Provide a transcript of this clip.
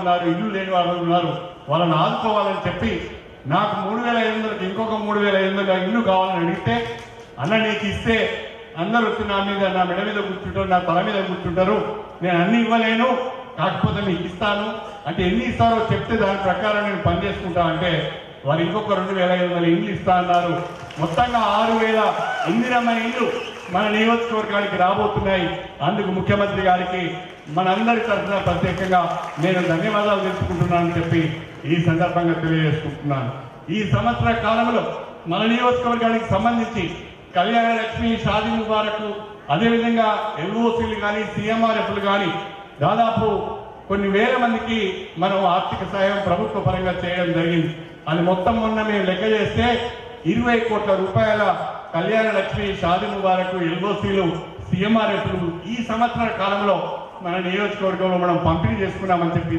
ఉన్నారు, ఇల్లు లేని వాళ్ళు ఉన్నారు, వాళ్ళని ఆదుకోవాలని చెప్పి నాకు 3,500 ఇంకొక 3,500 ఇల్లు కావాలని అడిగితే, అన్న నీకు ఇస్తే అందరూ వచ్చి నా మెడ మీద కూర్చుంటారు, నా తల మీద కూర్చుంటారు, నేను అన్ని ఇవ్వలేను, కాకపోతే మీకు ఇస్తాను అంటే ఎన్ని ఇస్తారో చెప్తే దాని ప్రకారం నేను పనిచేసుకుంటా అంటే వారు ఇంకొక 2,500 ఇండ్లు ఇస్తా అన్నారు. మొత్తంగా 6,000 ఇందిరమ్మ ఇండ్లు మన నియోజకవర్గానికి రాబోతున్నాయి. అందుకు ముఖ్యమంత్రి గారికి మనందరి తరఫున ప్రత్యేకంగా నేను ధన్యవాదాలు తెలుసుకుంటున్నానని చెప్పి ఈ సందర్భంగా తెలియజేసుకుంటున్నాను. ఈ సంవత్సర కాలంలో మన నియోజకవర్గానికి సంబంధించి కళ్యాణ లక్ష్మి, షాదీ ముబారక్, అదేవిధంగా ఎల్ఓసీలు కానీ సీఎంఆర్ఎఫ్లు కానీ దాదాపు కొన్ని వేల మందికి మనం ఆర్థిక సాయం ప్రభుత్వ పరంగా చేయడం జరిగింది. అది మొత్తం మొన్న మేము లెక్క చేస్తే 20 కోట్ల రూపాయల కళ్యాణ లక్ష్మి, షాదీ ముబారక్, ఎల్ఓసీలు, సీఎంఆర్ఎఫ్లు ఈ సంవత్సర కాలంలో మన నియోజకవర్గంలో మనం పంపిణీ చేసుకున్నామని చెప్పి